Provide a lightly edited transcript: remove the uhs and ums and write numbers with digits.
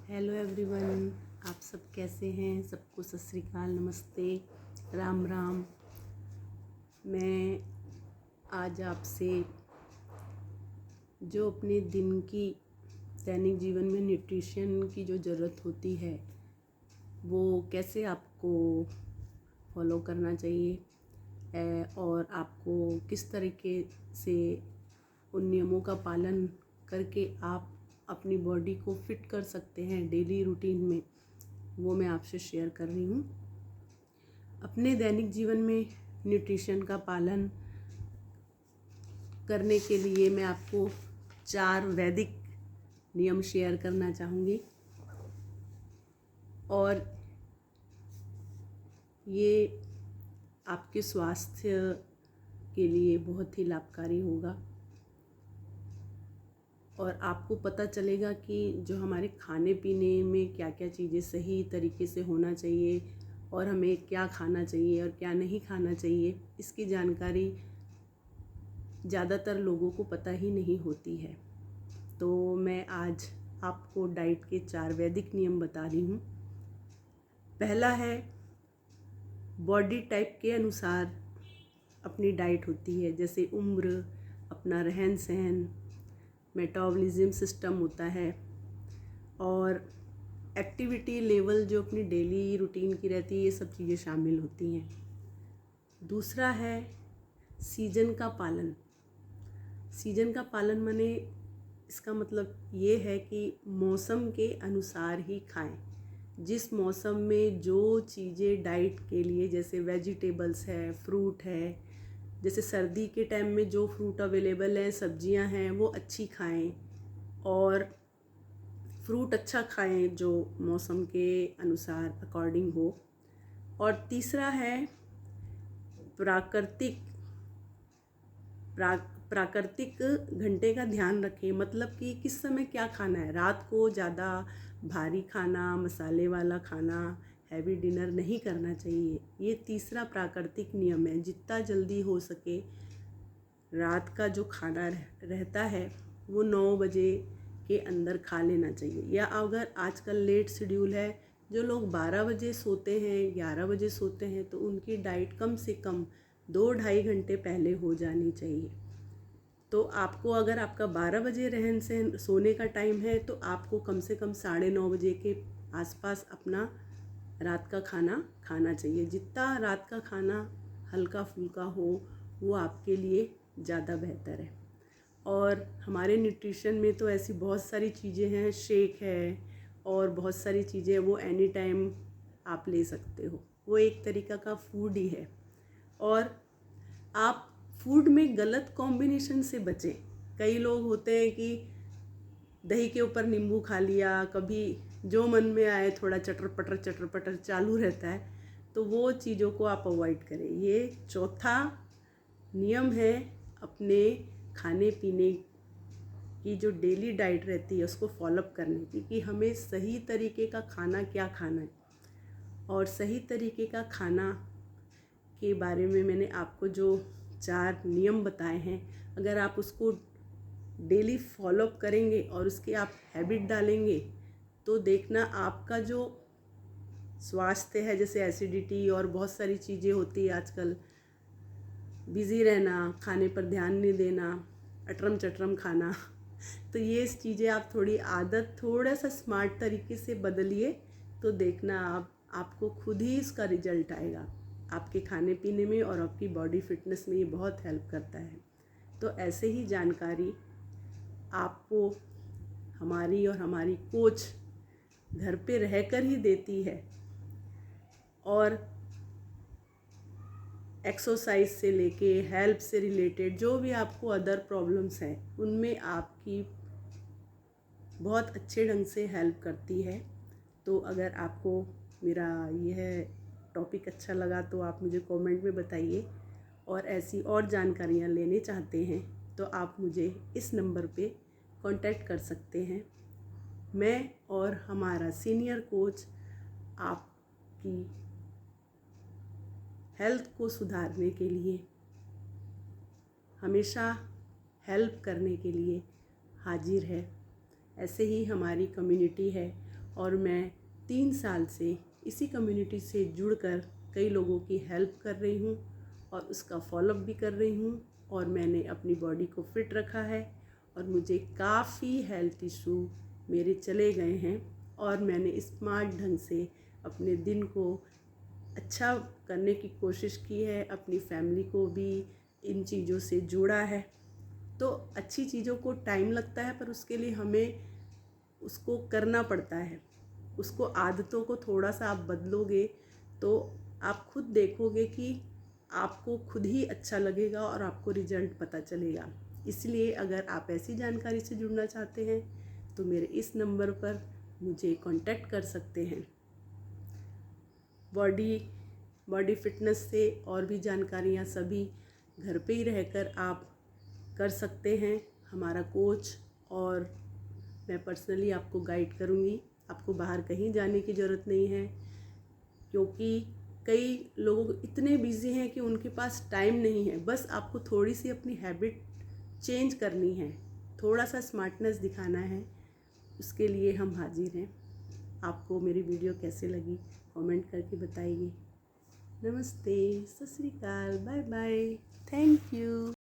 Hello everyone, आप सब कैसे हैं? सबको सत श्री अकाल, नमस्ते, राम राम। मैं आज आपसे जो अपने दिन की दैनिक जीवन में न्यूट्रिशन की जो ज़रूरत होती है वो कैसे आपको फॉलो करना चाहिए और आपको किस तरीके से उन नियमों का पालन करके आप अपनी बॉडी को फिट कर सकते हैं डेली रूटीन में, वो मैं आपसे शेयर कर रही हूँ। अपने दैनिक जीवन में न्यूट्रिशन का पालन करने के लिए मैं आपको 4 वैदिक नियम शेयर करना चाहूँगी और ये आपके स्वास्थ्य के लिए बहुत ही लाभकारी होगा और आपको पता चलेगा कि जो हमारे खाने पीने में क्या क्या चीज़ें सही तरीके से होना चाहिए और हमें क्या खाना चाहिए और क्या नहीं खाना चाहिए, इसकी जानकारी ज़्यादातर लोगों को पता ही नहीं होती है। तो मैं आज आपको डाइट के 4 वैदिक नियम बता रही हूँ। पहला है, बॉडी टाइप के अनुसार अपनी डाइट होती है, जैसे उम्र, अपना रहन सहन, मेटाबॉलिज्म सिस्टम होता है और एक्टिविटी लेवल जो अपनी डेली रूटीन की रहती है, ये सब चीज़ें शामिल होती हैं। दूसरा है सीजन का पालन। सीजन का पालन माने इसका मतलब ये है कि मौसम के अनुसार ही खाएं। जिस मौसम में जो चीज़ें डाइट के लिए, जैसे वेजिटेबल्स है, फ्रूट है, जैसे सर्दी के टाइम में जो फ्रूट अवेलेबल है, सब्जियां हैं, वो अच्छी खाएं और फ्रूट अच्छा खाएं जो मौसम के अनुसार अकॉर्डिंग हो। और तीसरा है प्राकृतिक घंटे का ध्यान रखें। मतलब कि किस समय क्या खाना है। रात को ज़्यादा भारी खाना, मसाले वाला खाना, हैवी डिनर नहीं करना चाहिए। ये तीसरा प्राकृतिक नियम है। जितना जल्दी हो सके रात का जो खाना रहता है वो 9 बजे के अंदर खा लेना चाहिए। या अगर आजकल लेट शेड्यूल है, जो लोग 12 बजे सोते हैं, 11 बजे सोते हैं, तो उनकी डाइट कम से कम 2-2.5 घंटे पहले हो जानी चाहिए। तो आपको अगर आपका 12 बजे रहन सहन सोने का टाइम है, तो आपको कम से कम 9:30 बजे के आसपास अपना रात का खाना खाना चाहिए। जितना रात का खाना हल्का फुल्का हो वो आपके लिए ज़्यादा बेहतर है। और हमारे न्यूट्रिशन में तो ऐसी बहुत सारी चीज़ें हैं, शेक है और बहुत सारी चीज़ें, वो एनी टाइम आप ले सकते हो। वो एक तरीका का फूड ही है। और आप फूड में गलत कॉम्बिनेशन से बचें। कई लोग होते हैं कि दही के ऊपर नींबू खा लिया, कभी जो मन में आए थोड़ा चटर पटर चालू रहता है, तो वो चीज़ों को आप अवॉइड करें। ये चौथा नियम है अपने खाने पीने की जो डेली डाइट रहती है उसको फॉलोअप करने की, कि हमें सही तरीके का खाना क्या खाना है। और सही तरीके का खाना के बारे में मैंने आपको जो 4 नियम बताए हैं, अगर आप उसको डेली फॉलोअप करेंगे और उसके आप हैबिट डालेंगे, तो देखना आपका जो स्वास्थ्य है, जैसे एसिडिटी और बहुत सारी चीज़ें होती है आजकल, बिज़ी रहना, खाने पर ध्यान नहीं देना, अटरम चटरम खाना, तो ये चीज़ें आप थोड़ी आदत थोड़ा सा स्मार्ट तरीके से बदलिए, तो देखना आपको खुद ही इसका रिजल्ट आएगा। आपके खाने पीने में और आपकी बॉडी फिटनेस में ये बहुत हेल्प करता है। तो ऐसे ही जानकारी आपको हमारी और हमारी कोच घर पे रहकर ही देती है। और एक्सरसाइज से लेके हेल्थ से रिलेटेड जो भी आपको अदर प्रॉब्लम्स हैं, उनमें आपकी बहुत अच्छे ढंग से हेल्प करती है। तो अगर आपको मेरा यह टॉपिक अच्छा लगा तो आप मुझे कमेंट में बताइए, और ऐसी और जानकारियाँ लेने चाहते हैं तो आप मुझे इस नंबर पे कांटेक्ट कर सकते हैं। मैं और हमारा सीनियर कोच आपकी हेल्थ को सुधारने के लिए, हमेशा हेल्प करने के लिए हाजिर है। ऐसे ही हमारी कम्युनिटी है और मैं 3 साल से इसी कम्युनिटी से जुड़कर कई लोगों की हेल्प कर रही हूँ और उसका फॉलोअप भी कर रही हूँ। और मैंने अपनी बॉडी को फिट रखा है और मुझे काफ़ी हेल्थ इशू मेरे चले गए हैं और मैंने स्मार्ट ढंग से अपने दिन को अच्छा करने की कोशिश की है, अपनी फैमिली को भी इन चीज़ों से जोड़ा है। तो अच्छी चीज़ों को टाइम लगता है, पर उसके लिए हमें उसको करना पड़ता है। उसको आदतों को थोड़ा सा आप बदलोगे तो आप खुद देखोगे कि आपको खुद ही अच्छा लगेगा और आपको रिजल्ट पता चलेगा। इसलिए अगर आप ऐसी जानकारी से जुड़ना चाहते हैं तो मेरे इस नंबर पर मुझे कांटेक्ट कर सकते हैं। बॉडी फिटनेस से और भी जानकारियाँ सभी घर पे ही रहकर आप कर सकते हैं। हमारा कोच और मैं पर्सनली आपको गाइड करूँगी। आपको बाहर कहीं जाने की ज़रूरत नहीं है, क्योंकि कई लोग इतने बिज़ी हैं कि उनके पास टाइम नहीं है। बस आपको थोड़ी सी अपनी हैबिट चेंज करनी है, थोड़ा सा स्मार्टनेस दिखाना है, उसके लिए हम हाजिर हैं। आपको मेरी वीडियो कैसे लगी कमेंट करके बताइए। नमस्ते, सत श्री अकाल, बाय बाय, थैंक यू।